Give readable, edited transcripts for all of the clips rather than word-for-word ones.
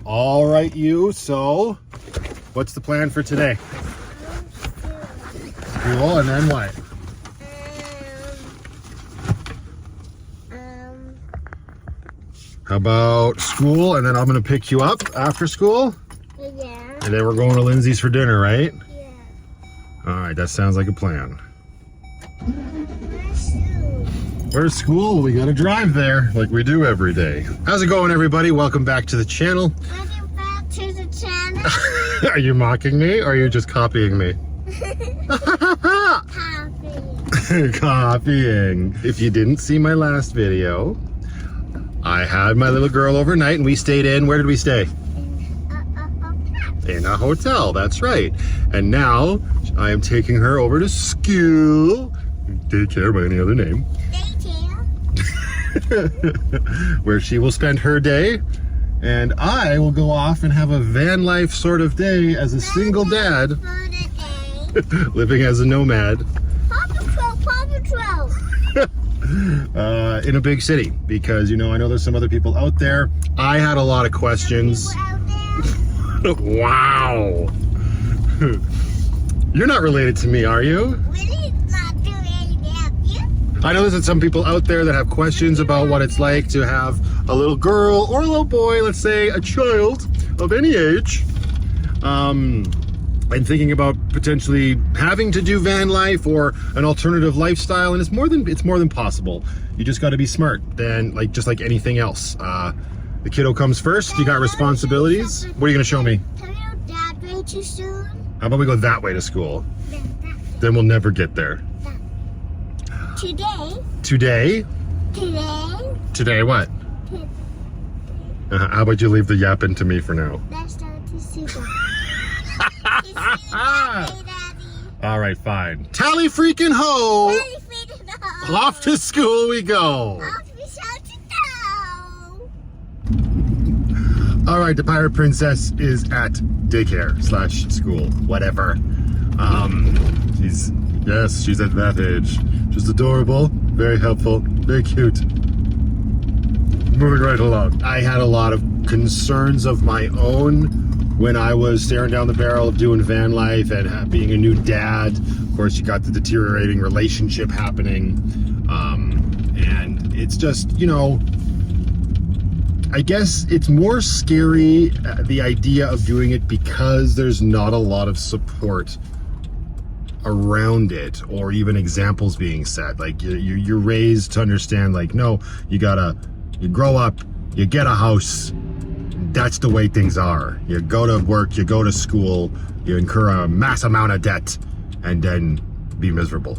All right, you. So, what's the plan for today? School, and then what? How about school, and then I'm going to pick you up after school? Yeah. And then we're going to Lindsay's for dinner, right? Yeah. All right, that sounds like a plan. Where's school? Where's school? We got to drive there like we do every day. How's it going, everybody? Welcome back to the channel. Welcome back to the channel. Are you mocking me, or are you just copying me? Copying. If you didn't see my last video, I had my little girl overnight and we stayed in. Where did we stay? In a hotel, that's right. And now I am taking her over to school. Daycare by any other name. Daycare. Where she will spend her day. And I will go off and have a van life sort of day as a single dad. Living as a nomad. Paw Patrol. In a big city, because I know there's some other people out there. I had a lot of questions. Wow. You're not related to me, are you? Really not doing anything to you? I know there's some people out there that have questions about what it's like to have a little girl or a little boy, let's say a child of any age, and thinking about potentially having to do van life or an alternative lifestyle, and it's more than possible. You just got to be smart, just like anything else. The kiddo comes first. You got responsibilities. What are you gonna show me? Tell me Dad way too soon. How about we go that way to school? Then we'll never get there. Today what? How about you leave the yapping to me for now? Let's start to see Daddy. All right, fine. Tally freaking ho! Off to school we go. All right, the Pirate Princess is at daycare / school, whatever. She's at that age. Just adorable, very helpful, very cute. Moving right along. I had a lot of concerns of my own when I was staring down the barrel of doing van life and being a new dad. Of course, you got the deteriorating relationship happening. And it's just, I guess it's more scary, the idea of doing it, because there's not a lot of support around it, or even examples being set. Like you're raised to understand, like, no, you grow up, you get a house, that's the way things are. You go to work, you go to school, you incur a mass amount of debt, and then be miserable.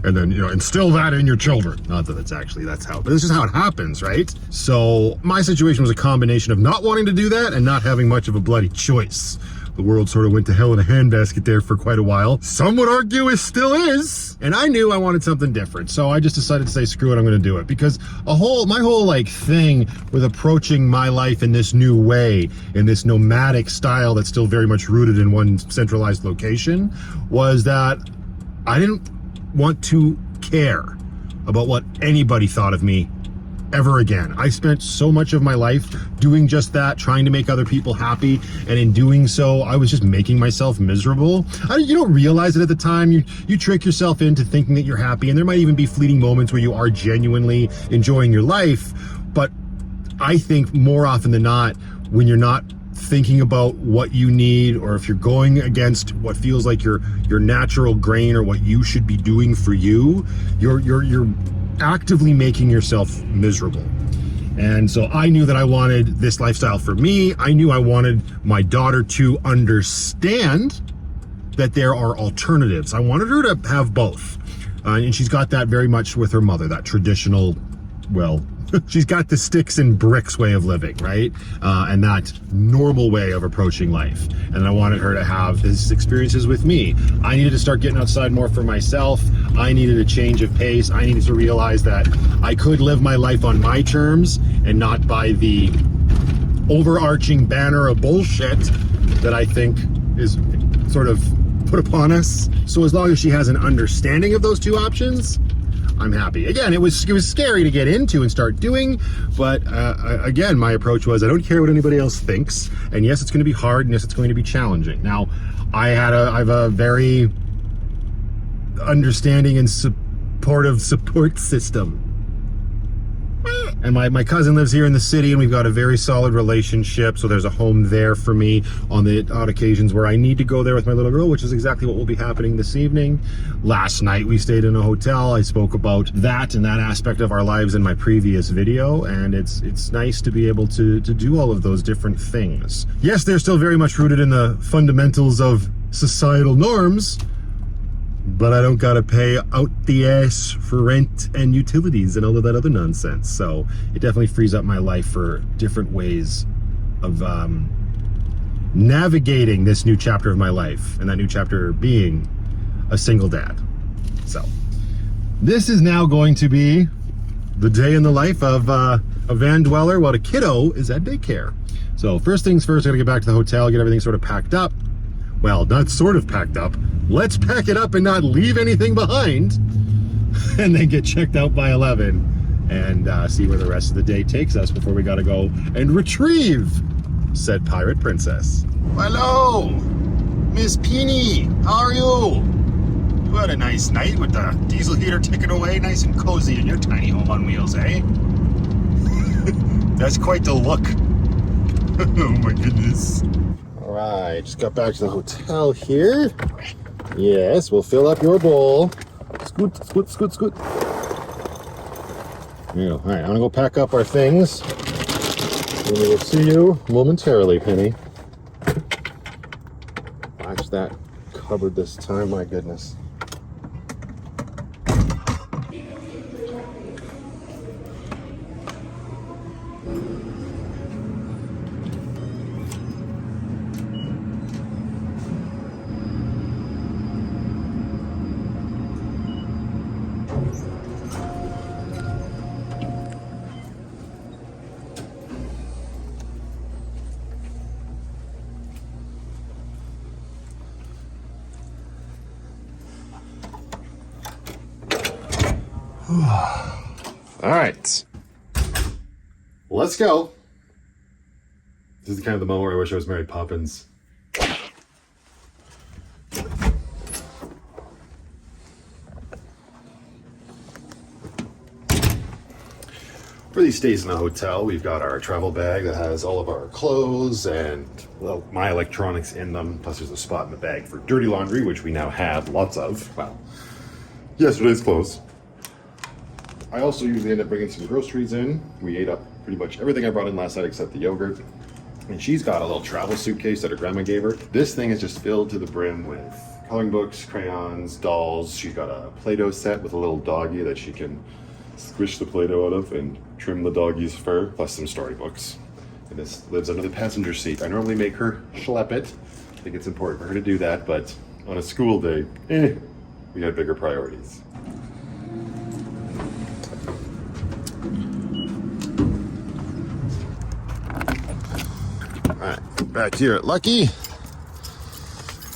And then, instill that in your children. Not that that's how, but this is how it happens, right? So my situation was a combination of not wanting to do that and not having much of a bloody choice. The world sort of went to hell in a handbasket there for quite a while. Some would argue it still is. And I knew I wanted something different. So I just decided to say, screw it, I'm going to do it. Because my whole thing with approaching my life in this new way, in this nomadic style that's still very much rooted in one centralized location, was that I didn't want to care about what anybody thought of me ever again. I spent so much of my life doing just that, trying to make other people happy, and in doing so, I was just making myself miserable. You don't realize it at the time. You trick yourself into thinking that you're happy, and there might even be fleeting moments where you are genuinely enjoying your life, but I think more often than not, when you're not thinking about what you need, or if you're going against what feels like your natural grain or what you should be doing for you, you're actively making yourself miserable. And so I knew that I wanted this lifestyle for me. I knew I wanted my daughter to understand that there are alternatives. I wanted her to have both. And she's got that very much with her mother, that traditional, she's got the sticks and bricks way of living, right? And that normal way of approaching life. And I wanted her to have these experiences with me. I needed to start getting outside more for myself. I needed a change of pace. I needed to realize that I could live my life on my terms and not by the overarching banner of bullshit that I think is sort of put upon us. So as long as she has an understanding of those two options, I'm happy. Again, it was scary to get into and start doing, but again, my approach was I don't care what anybody else thinks, and yes, it's going to be hard, and yes, it's going to be challenging. Now, I have a very understanding and supportive support system. And my cousin lives here in the city, and we've got a very solid relationship, so there's a home there for me on the odd occasions where I need to go there with my little girl, which is exactly what will be happening this evening. Last night we stayed in a hotel. I spoke about that and that aspect of our lives in my previous video, and it's nice to be able to do all of those different things. Yes, they're still very much rooted in the fundamentals of societal norms, but I don't gotta pay out the ass for rent and utilities and all of that other nonsense. So it definitely frees up my life for different ways of navigating this new chapter of my life, and that new chapter being a single dad. So this is now going to be the day in the life of a van dweller while the kiddo is at daycare. So first things first, I gotta get back to the hotel, get everything sort of packed up. Well, not sort of packed up. Let's pack it up and not leave anything behind, and then get checked out by 11 and see where the rest of the day takes us before we gotta go and retrieve said pirate princess. Hello, Miss Peony. How are you? You had a nice night with the diesel heater ticking away, nice and cozy in your tiny home on wheels, eh? That's quite the look. Oh my goodness. All right, just got back to the hotel here. Yes, we'll fill up your bowl. Scoot, scoot, scoot, scoot. There you go. All right, I'm gonna go pack up our things. And we will see you momentarily, Penny. Watch that cupboard this time, my goodness. All right, let's go. This is kind of the moment where I wish I was Mary Poppins. For these stays in the hotel, we've got our travel bag that has all of our clothes and, well, my electronics in them. Plus there's a spot in the bag for dirty laundry, which we now have lots of. Well, yesterday's clothes. I also usually end up bringing some groceries in. We ate up pretty much everything I brought in last night except the yogurt. And she's got a little travel suitcase that her grandma gave her. This thing is just filled to the brim with coloring books, crayons, dolls. She's got a Play-Doh set with a little doggy that she can squish the Play-Doh out of and trim the doggy's fur, plus some storybooks. And this lives under the passenger seat. I normally make her schlep it. I think it's important for her to do that, but on a school day, we had bigger priorities. All right, back here at Lucky.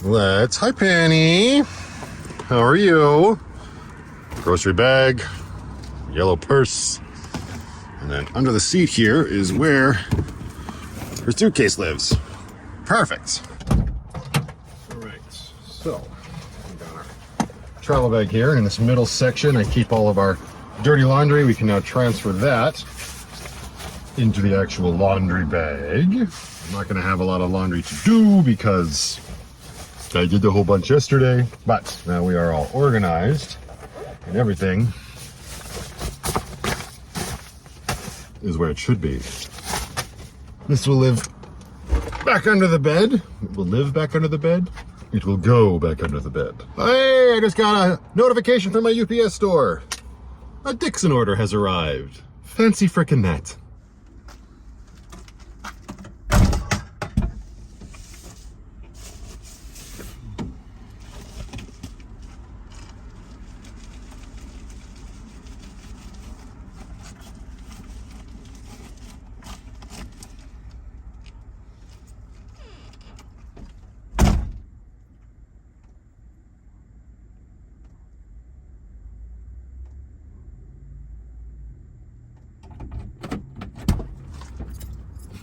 Hi Penny. How are you? Grocery bag, yellow purse, and then under the seat here is where her suitcase lives. Perfect. All right, so we got our travel bag here, and in this middle section I keep all of our dirty laundry. We can now transfer that into the actual laundry bag. I'm not going to have a lot of laundry to do because I did a whole bunch yesterday, but now we are all organized and everything is where it should be. This will live back under the bed. It will live back under the bed. It will go back under the bed. Hey, I just got a notification from my UPS store. A Dixon order has arrived. Fancy frickin' that.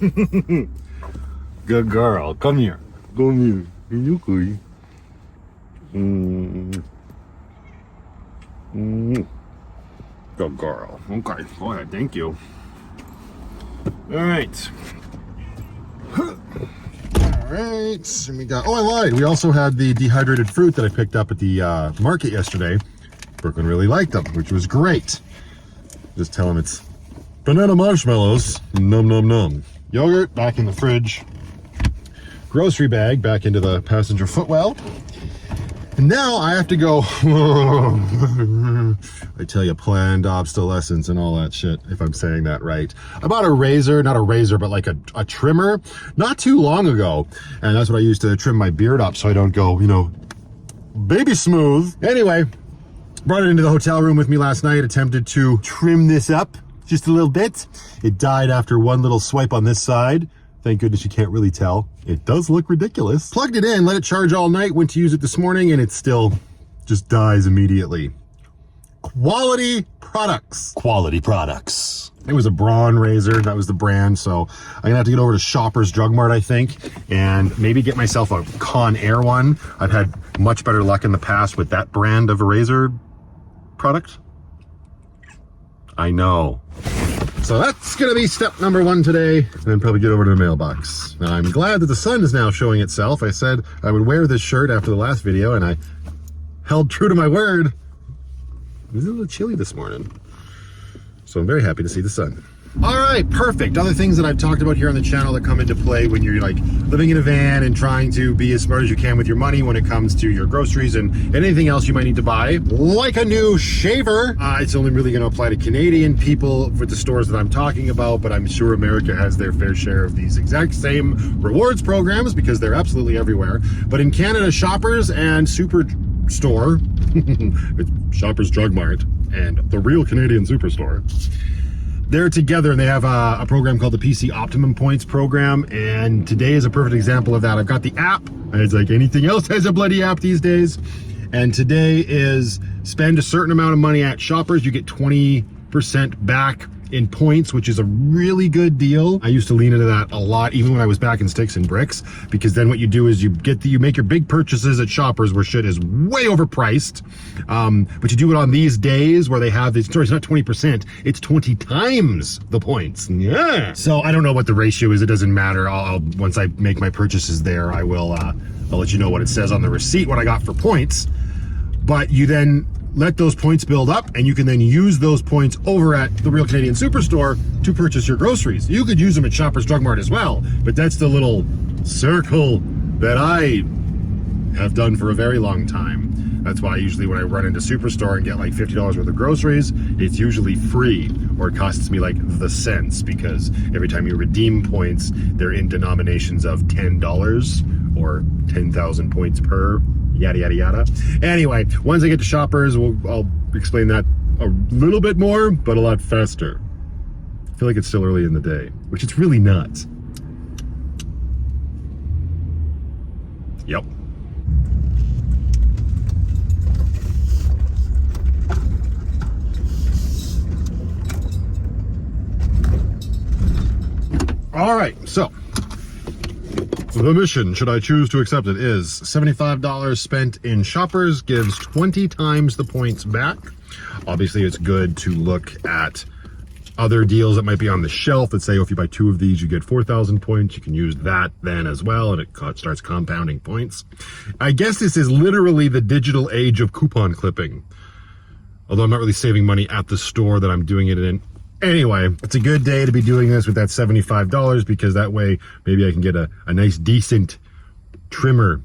Good girl. Come here. Come here. You good. Good girl. Okay, go ahead. Thank you. All right. All right. And we got. Oh, I lied. We also had the dehydrated fruit that I picked up at the market yesterday. Brooklyn really liked them, which was great. Just tell him it's banana marshmallows. Num num num. Yogurt back in the fridge. Grocery bag back into the passenger footwell. And now I have to go. I tell you, planned obsolescence and all that shit, if I'm saying that right. I bought a razor, not a razor, but like a trimmer not too long ago. And that's what I use to trim my beard up so I don't go, you know, baby smooth. Anyway, brought it into the hotel room with me last night, attempted to trim this up just a little bit. It died after one little swipe on this side. Thank goodness you can't really tell. It does look ridiculous. Plugged it in, let it charge all night, went to use it this morning, and it still just dies immediately. Quality products. Quality products. It was a Braun razor, that was the brand, so I'm gonna have to get over to Shoppers Drug Mart, I think, and maybe get myself a Conair one. I've had much better luck in the past with that brand of a razor product. I know. So that's gonna be step number one today, and then probably get over to the mailbox. Now, I'm glad that the sun is now showing itself. I said I would wear this shirt after the last video, and I held true to my word. It was a little chilly this morning, so I'm very happy to see the sun. All right, perfect. Other things that I've talked about here on the channel that come into play when you're like living in a van and trying to be as smart as you can with your money when it comes to your groceries and anything else you might need to buy, like a new shaver. It's only really going to apply to Canadian people with the stores that I'm talking about, but I'm sure America has their fair share of these exact same rewards programs because they're absolutely everywhere. But in Canada, Shoppers and Superstore, it's Shoppers Drug Mart and the real Canadian Superstore, they're together and they have a program called the PC Optimum Points program, and today is a perfect example of that. I've got the app, and it's like anything else has a bloody app these days, and today is spend a certain amount of money at Shoppers, you get 20% back in points, which is a really good deal. I used to lean into that a lot, even when I was back in Sticks and Bricks, because then what you do is you make your big purchases at Shoppers where shit is way overpriced, but you do it on these days where they have this. Sorry, it's not 20%, it's 20 times the points. Yeah. So I don't know what the ratio is. It doesn't matter. I'll once I make my purchases there, I will. I'll let you know what it says on the receipt, what I got for points. But you then let those points build up, and you can then use those points over at the Real Canadian Superstore to purchase your groceries. You could use them at Shoppers Drug Mart as well, but that's the little circle that I have done for a very long time. That's why usually when I run into Superstore and get like $50 worth of groceries, it's usually free, or it costs me like the cents, because every time you redeem points, they're in denominations of $10 or 10,000 points per. Yada yada yada. Anyway, once I get to Shoppers, I'll explain that a little bit more, but a lot faster. I feel like it's still early in the day, which it's really not. Yep. All right, so the mission, should I choose to accept it, is $75 spent in Shoppers gives 20 times the points back. Obviously, it's good to look at other deals that might be on the shelf that say, oh, if you buy 2 of these, you get 4,000 points. You can use that then as well, and it starts compounding points. I guess this is literally the digital age of coupon clipping. Although I'm not really saving money at the store that I'm doing it in. Anyway, it's a good day to be doing this with that $75, because that way maybe I can get a nice decent trimmer.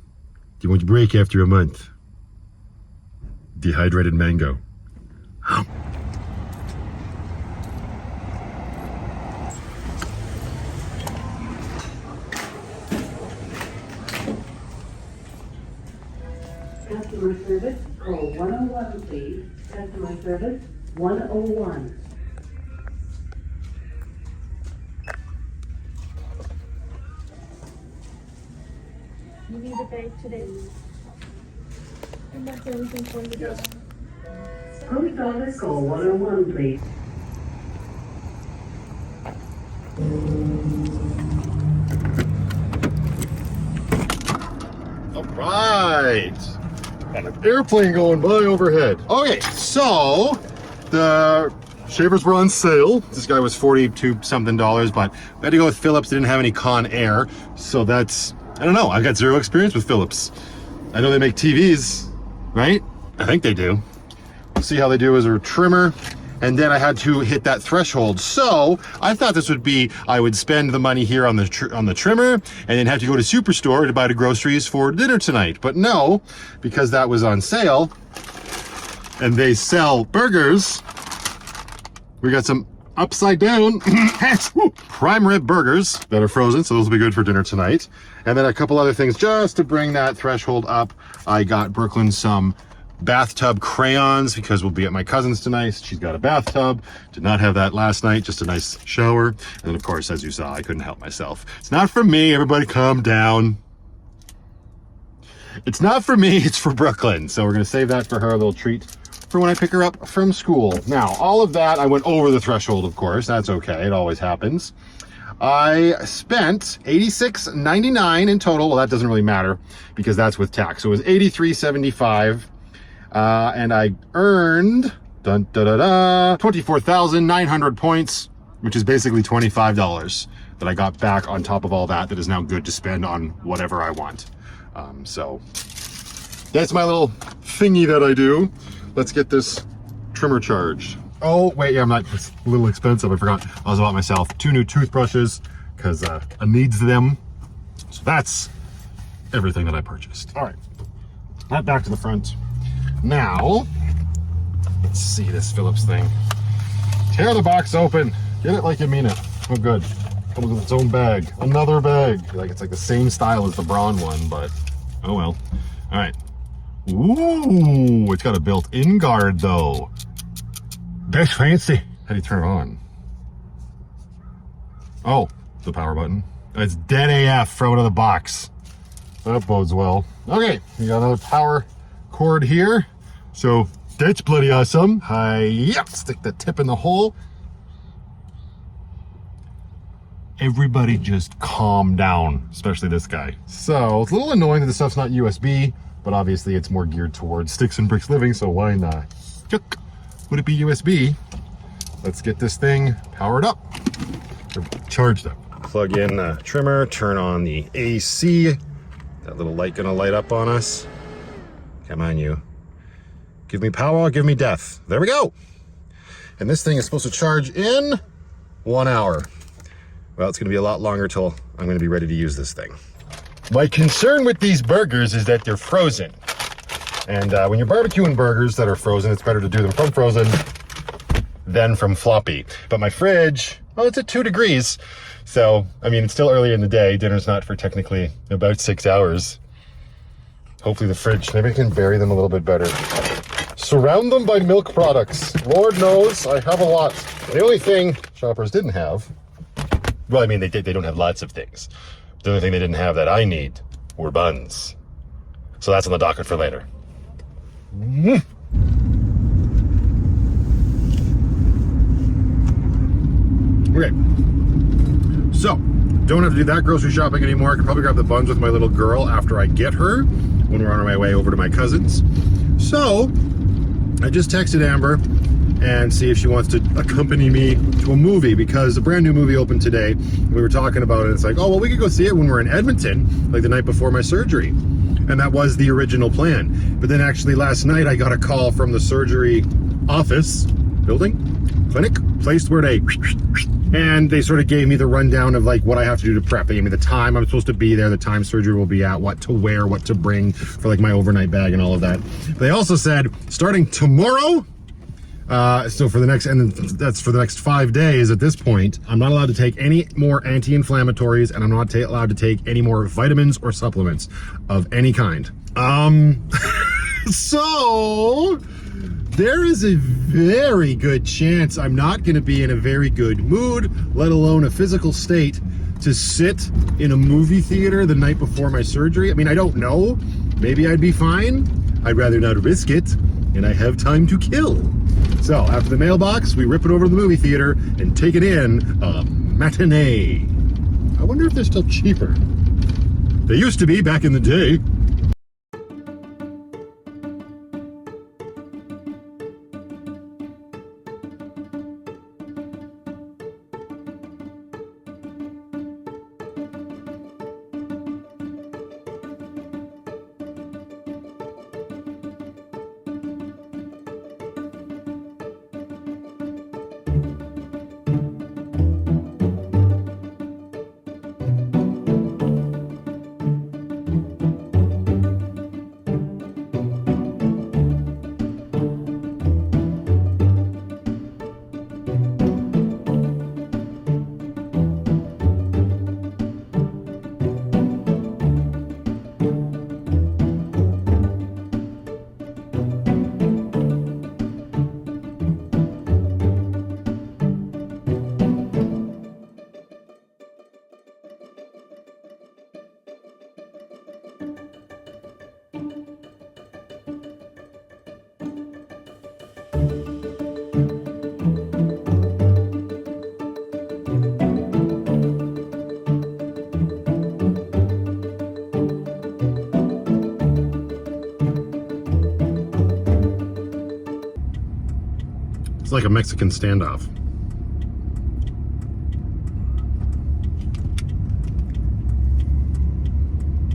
You won't break after a month. Dehydrated mango. Customer service, call 101 please. Customer service, 101. You need a bag today. I'm not doing anything for you. Yes. Post office, call 101 please. Right. And an airplane going by overhead. Okay, so the shavers were on sale. This guy was $42 something, but we had to go with Philips. They didn't have any Con Air, so that's, I don't know. I've got zero experience with Philips. I know they make TVs, right? I think they do. We'll see how they do as a trimmer. And then I had to hit that threshold. So I thought this would be, I would spend the money here on the trimmer and then have to go to Superstore to buy the groceries for dinner tonight. But no, because that was on sale and they sell burgers, we got some upside down prime rib burgers that are frozen. So those will be good for dinner tonight. And then a couple other things just to bring that threshold up. I got Brooklyn some bathtub crayons because we'll be at my cousin's tonight. She's got a bathtub. Did not have that last night, just a nice shower. And then of course, as you saw, I couldn't help myself. It's not for me, everybody calm down. It's not for me, it's for Brooklyn. So we're gonna save that for her, a little treat for when I pick her up from school. Now, all of that, I went over the threshold, of course. That's okay, it always happens. I spent $86.99 in total. Well, that doesn't really matter because that's with tax. So it was $83.75. And I earned 24,900 points, which is basically $25 that I got back on top of all that is now good to spend on whatever I want. So that's my little thingy that I do. Let's get this trimmer charged. Oh, wait, yeah, it's a little expensive. I forgot I was about myself. 2 new toothbrushes because I needs them. So that's everything that I purchased. All right, that back to the front. Now, let's see this Philips thing. Tear the box open. Get it like you mean it. Oh, good. Comes with its own bag. Another bag. It's like the same style as the Braun one, but oh well. All right. Ooh, it's got a built-in guard though. That's fancy. How do you turn it on? Oh, the power button. It's dead AF. Throw it in the box. That bodes well. Okay, we got another power cord here, so that's bloody awesome. Stick the tip in the hole. Everybody just calm down, especially this guy. So it's a little annoying that the stuff's not USB, but obviously it's more geared towards sticks and bricks living, so why not? Would it be USB? Let's get this thing powered up, or charged up. Plug in the trimmer, turn on the AC. That little light gonna light up on us. Come on, you. Give me power, give me death. There we go. And this thing is supposed to charge in 1 hour. Well, it's gonna be a lot longer till I'm gonna be ready to use this thing. My concern with these burgers is that they're frozen. And when you're barbecuing burgers that are frozen, it's better to do them from frozen than from floppy. But my fridge, well, it's at 2 degrees. So, I mean, it's still early in the day. Dinner's not for technically about 6 hours. Hopefully the fridge, maybe I can bury them a little bit better. Surround them by milk products. Lord knows I have a lot. The only thing shoppers didn't have, well, I mean, they don't have lots of things. The only thing they didn't have that I need were buns. So that's on the docket for later. Okay. So, don't have to do that grocery shopping anymore. I can probably grab the buns with my little girl after I get her when we're on our way over to my cousin's. So, I just texted Amber and see if she wants to accompany me to a movie because a brand new movie opened today. We were talking about it. It's like, oh, well, we could go see it when we're in Edmonton, like the night before my surgery. And that was the original plan. But then actually last night I got a call from the surgery office, building, clinic, place where they, and they sort of gave me the rundown of like what I have to do to prep. They gave me the time I'm supposed to be there, the time surgery will be at, what to wear, what to bring for like my overnight bag and all of that. They also said starting tomorrow, so for the next, and that's for the next 5 days at this point, I'm not allowed to take any more anti-inflammatories and I'm not allowed to take any more vitamins or supplements of any kind. So there is a very good chance I'm not going to be in a very good mood, let alone a physical state, to sit in a movie theater the night before my surgery. I mean, I don't know. Maybe I'd be fine. I'd rather not risk it, and I have time to kill. So after the mailbox, we rip it over to the movie theater and take it in a matinee. I wonder if they're still cheaper. They used to be back in the day. It's like a Mexican standoff.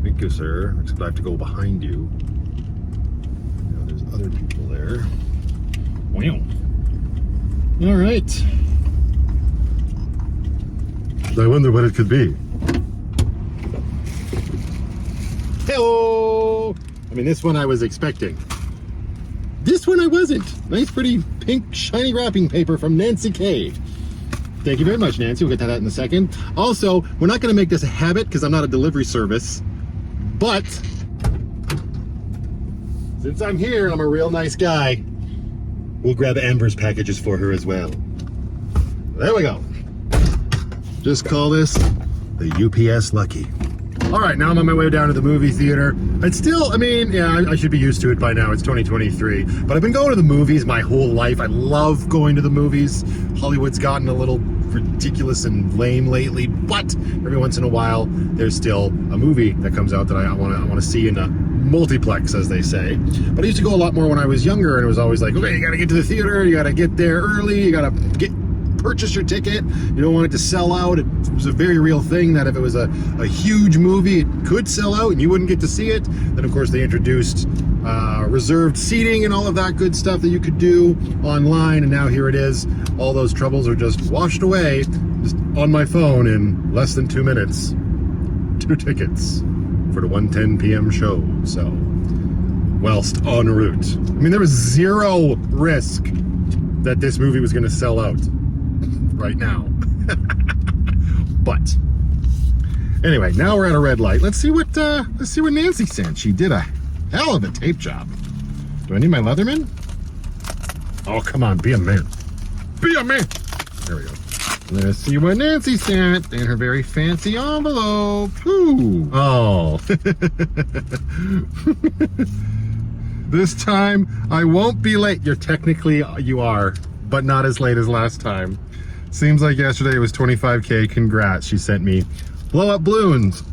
Thank you, sir. Except I have to go behind you. Now there's other people there. Wow. All right. I wonder what it could be. Hello! I mean, this one I was expecting. This one I wasn't. Nice, pretty pink, shiny wrapping paper from Nancy K. Thank you very much, Nancy. We'll get to that in a second. Also, we're not going to make this a habit because I'm not a delivery service. But, since I'm here and I'm a real nice guy, we'll grab Amber's packages for her as well. There we go. Just call this the UPS Lucky. All right, now I'm on my way down to the movie theater. It's still, I mean, yeah, I should be used to it by now. It's 2023. But I've been going to the movies my whole life. I love going to the movies. Hollywood's gotten a little ridiculous and lame lately, but every once in a while, there's still a movie that comes out that I want to see in a multiplex, as they say. But I used to go a lot more when I was younger, and it was always like, okay, you got to get to the theater, you got to get there early, you got to purchase your ticket. You don't want it to sell out. It was a very real thing that if it was a huge movie, it could sell out and you wouldn't get to see it. Then, of course, they introduced reserved seating and all of that good stuff that you could do online. And now here it is. All those troubles are just washed away just on my phone in less than 2 minutes. 2 tickets for the 1:10 p.m. show. So, whilst en route. I mean, there was zero risk that this movie was going to sell out right now. But anyway, now we're at a red light. Let's see what Nancy sent. She did a hell of a tape job. Do I need my Leatherman? Oh, come on, be a man. Be a man. There we go. Let's see what Nancy sent in her very fancy envelope. Ooh. Oh. This time I won't be late. You are, but not as late as last time. Seems like yesterday it was 25K. Congrats. She sent me blow up balloons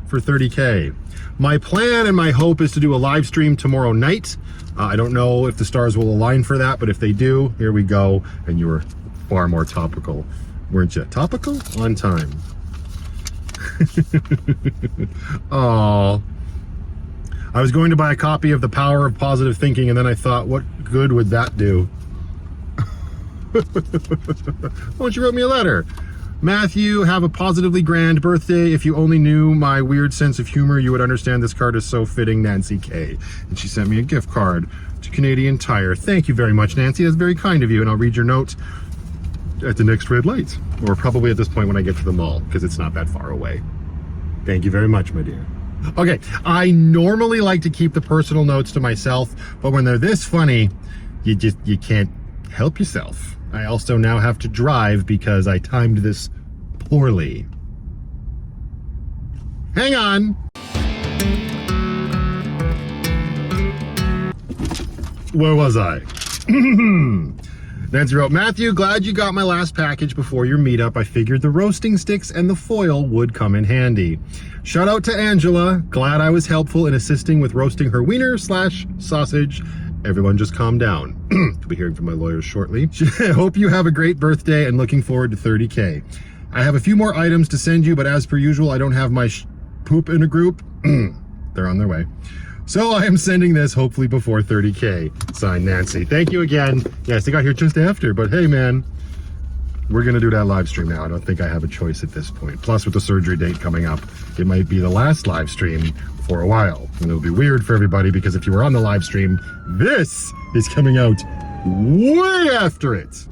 for 30K. My plan and my hope is to do a live stream tomorrow night. I don't know if the stars will align for that, but if they do, here we go. And you were far more topical, weren't you? Topical? On time. Oh. I was going to buy a copy of The Power of Positive Thinking, and then I thought, what good would that do? Oh, she wrote me a letter. Matthew, have a positively grand birthday. If you only knew my weird sense of humor, you would understand this card is so fitting, Nancy K. And she sent me a gift card to Canadian Tire. Thank you very much, Nancy. That's very kind of you. And I'll read your note at the next red light, or probably at this point when I get to the mall, because it's not that far away. Thank you very much, my dear. Okay, I normally like to keep the personal notes to myself, but when they're this funny, you can't help yourself. I also now have to drive because I timed this poorly. Hang on. Where was I? Nancy wrote, Matthew, glad you got my last package before your meetup. I figured the roasting sticks and the foil would come in handy. Shout out to Angela. Glad I was helpful in assisting with roasting her wiener/sausage. Everyone just calm down. You'll be hearing from my lawyers shortly. Hope you have a great birthday and looking forward to 30K. I have a few more items to send you, but as per usual, I don't have my poop in a group. They're on their way. So I am sending this hopefully before 30K. Signed, Nancy. Thank you again. Yes, they got here just after, but hey, man, we're going to do that live stream now. I don't think I have a choice at this point. Plus, with the surgery date coming up, it might be the last live stream for a while. And it'll be weird for everybody because if you were on the live stream, this is coming out way after it.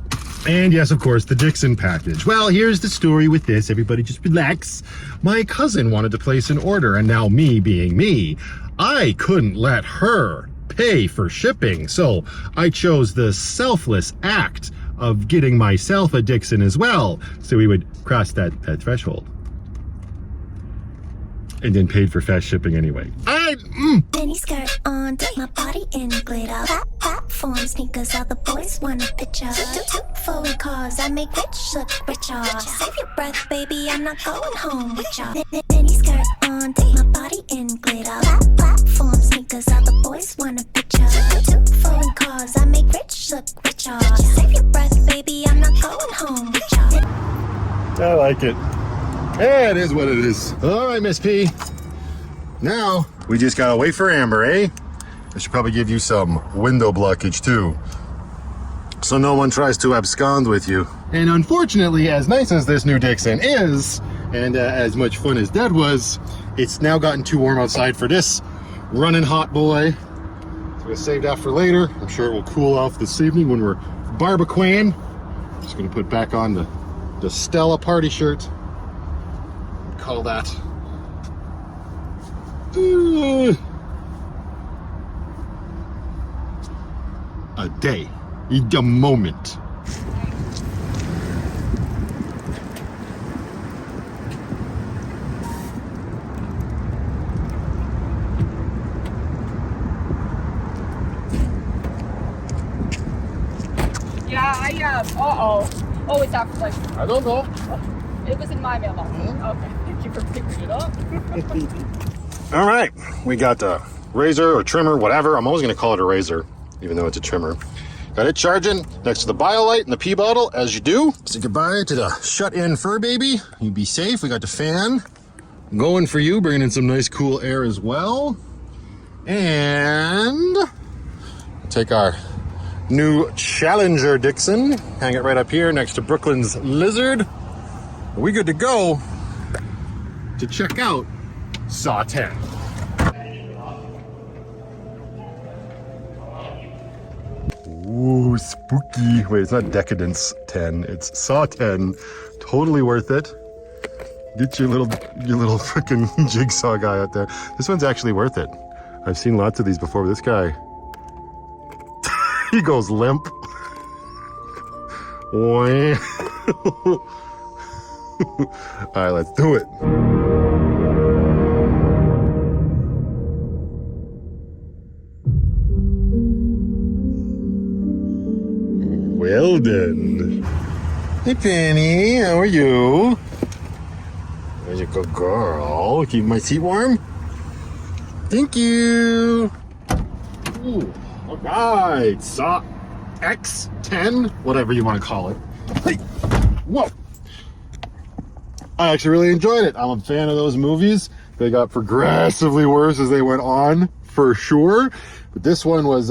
And yes, of course, the Dixon package. Well, here's the story with this. Everybody just relax. My cousin wanted to place an order, and now me being me, I couldn't let her pay for shipping. So I chose the selfless act of getting myself a Dixon as well, so we would cross that threshold. And then paid for fast shipping anyway. Mini skirt on, take my body in glitter. Platform sneakers, all the boys want a picture. Two foreign cars, I make rich look richer. Save your breath, baby, I'm not going home with ya. Mini skirt on, take my body in glitter. Platform sneakers, all the boys want a picture. Two foreign cars, I make I like it. It is what it is. All right, Miss P. Now, we just gotta wait for Amber, eh? I should probably give you some window blockage too, so no one tries to abscond with you. And unfortunately, as nice as this new Dixon is, and as much fun as that was, it's now gotten too warm outside for this running hot boy. So we saved that for later. I'm sure it will cool off this evening when we're barbecuing. Just gonna put back on the Stella party shirt. Call that a day, a moment. Yeah, oh, it's after like, I don't know. it was in my mailbox. Okay, thank you for picking it up. All right, we got a razor or trimmer, whatever. I'm always gonna call it a razor, even though it's a trimmer. Got it charging next to the BioLite and the pee bottle, as you do. Say goodbye to the shut-in fur baby. You be safe. We got the fan going for you, bringing in some nice cool air as well. And take our new Challenger Dixon, hang it right up here next to Brooklyn's Lizard. Are we good to go to check out Saw 10? Ooh, spooky. Wait, it's not Decadence 10, it's Saw 10. Totally worth it. Get your little freaking jigsaw guy out there. This one's actually worth it. I've seen lots of these before, but this guy, he goes limp. All right, let's do it. Well done. Hey Penny, how are you? There's a good girl. Keep my seat warm. Thank you. Ooh, all right, Saw X10, whatever you want to call it. Hey, whoa. I actually really enjoyed it. I'm a fan of those movies. They got progressively worse as they went on, for sure. But this one was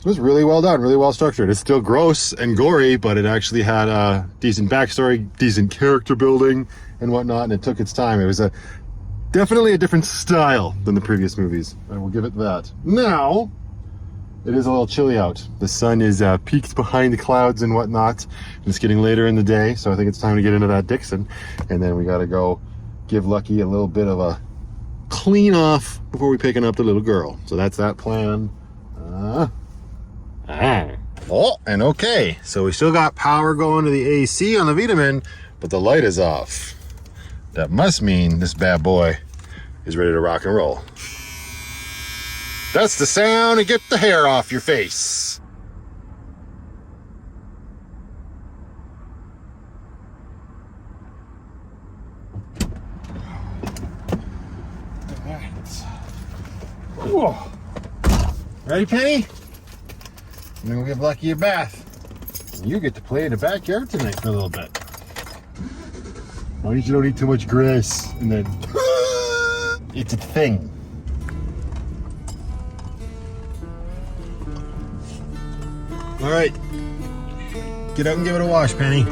really well done, really well structured. It's still gross and gory, but it actually had a decent backstory, decent character building and whatnot, and it took its time. It was definitely a different style than the previous movies. I will give it that. Now, it is a little chilly out. The sun is peaked behind the clouds and whatnot. It's getting later in the day, so I think it's time to get into that Dixon. And then we gotta go give Lucky a little bit of a clean off before we picking up the little girl. So that's that plan. Oh, and okay. So we still got power going to the AC on the VTOMAN, but the light is off. That must mean this bad boy is ready to rock and roll. That's the sound and get the hair off your face. All right. Ready, Penny? I'm gonna give Lucky a bath. And you get to play in the backyard tonight for a little bit. As long as you don't eat too much grass, and then it's a thing. All right, get out and give it a wash, Penny.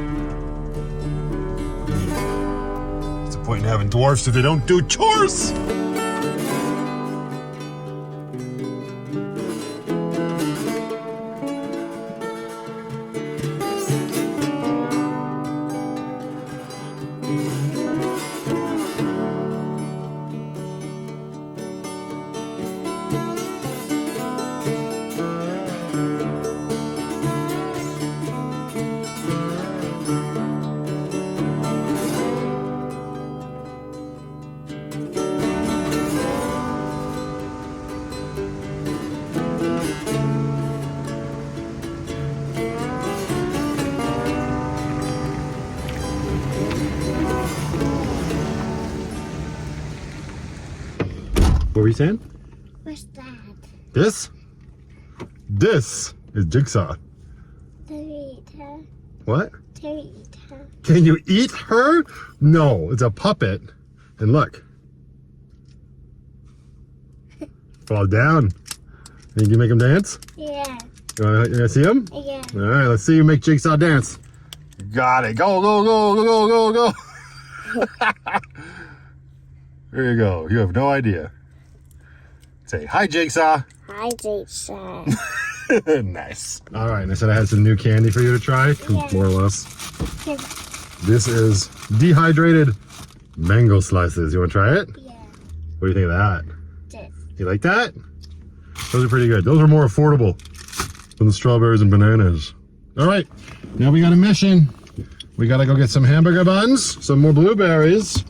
What's the point in having dwarfs if they don't do chores? What were you saying? What's that? This? This is Jigsaw. Tarita. What? Tarita. her. Can you eat her? No, it's a puppet. And look. Fall down. Think you make him dance? Yeah. You wanna see him? Yeah. All right, let's see you make Jigsaw dance. Got it. Go, go, go, go, go, go, go. There you go. You have no idea. Say, hi, Jigsaw. Hi, Jigsaw. Nice. All right, and I said I had some new candy for you to try, Yeah. more or less. This is dehydrated mango slices. You want to try it? Yeah. What do you think of that? This. You like that? Those are pretty good. Those are more affordable than the strawberries and bananas. All right, now we got a mission. We got to go get some hamburger buns, some more blueberries.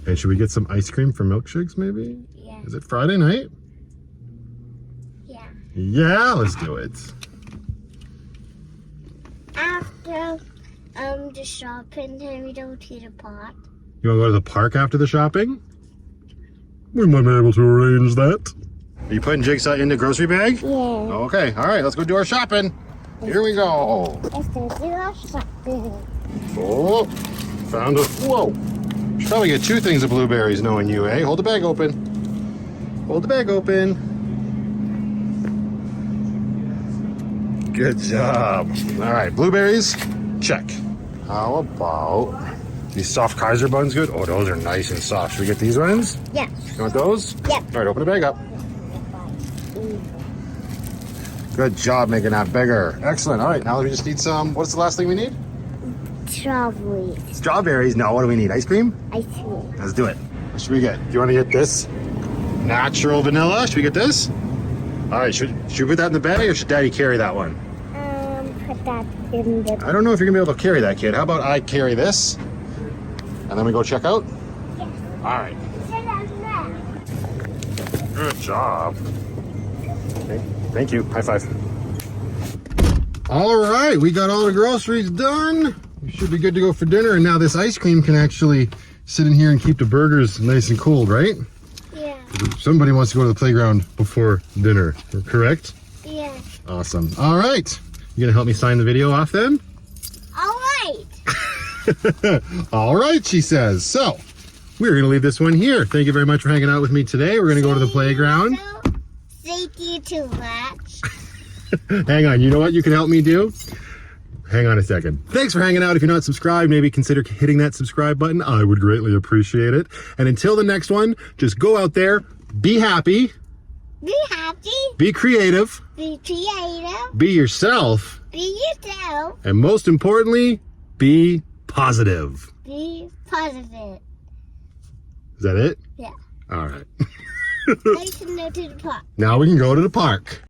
And should we get some ice cream for milkshakes maybe? Yeah. Is it Friday night? Yeah. Yeah, let's do it. After the shopping, then we go to the park. You want to go to the park after the shopping? We might be able to arrange that. Are you putting Jigsaw in the grocery bag? Yeah. Okay, all right, let's go do our shopping. Here we go. Let's go do our shopping. Oh, found a, whoa. Should probably get 2 things of blueberries knowing you, eh? Hold the bag open. Hold the bag open. Good job. All right, blueberries, check. How about these soft Kaiser buns good? Oh, those are nice and soft. Should we get these ones? Yeah. You want those? Yep. All right, open the bag up. Good job making that bigger. Excellent. All right, now we just need some, what's the last thing we need? Strawberries. Strawberries. No, what do we need? Ice cream? Ice cream. Let's do it. What should we get? Do you want to get this? Natural vanilla? Should we get this? All right, should we put that in the bag or should Daddy carry that one? Put that in the... I don't know if you're going to be able to carry that, kid. How about I carry this? And then we go check out? Yes. All right. Sit on that. Good job. Thank you. High five. All right, we got all the groceries done. We should be good to go for dinner. And now this ice cream can actually sit in here and keep the burgers nice and cold, right? Yeah. Somebody wants to go to the playground before dinner, correct? Yeah. Awesome. All right. You gonna help me sign the video off then? All right. All right, she says. So, we're gonna leave this one here. Thank you very much for hanging out with me today. We're gonna go to the playground. Thank you too much. Hang on, you know what you can help me do? Hang on a second. Thanks for hanging out. If you're not subscribed, maybe consider hitting that subscribe button. I would greatly appreciate it. And until the next one, just go out there, be happy, Be happy. be creative, Be creative. be yourself, Be yourself. and most importantly, be positive. Be positive. Is that it? Yeah. All right. Nice to go to the park. Now we can go to the park.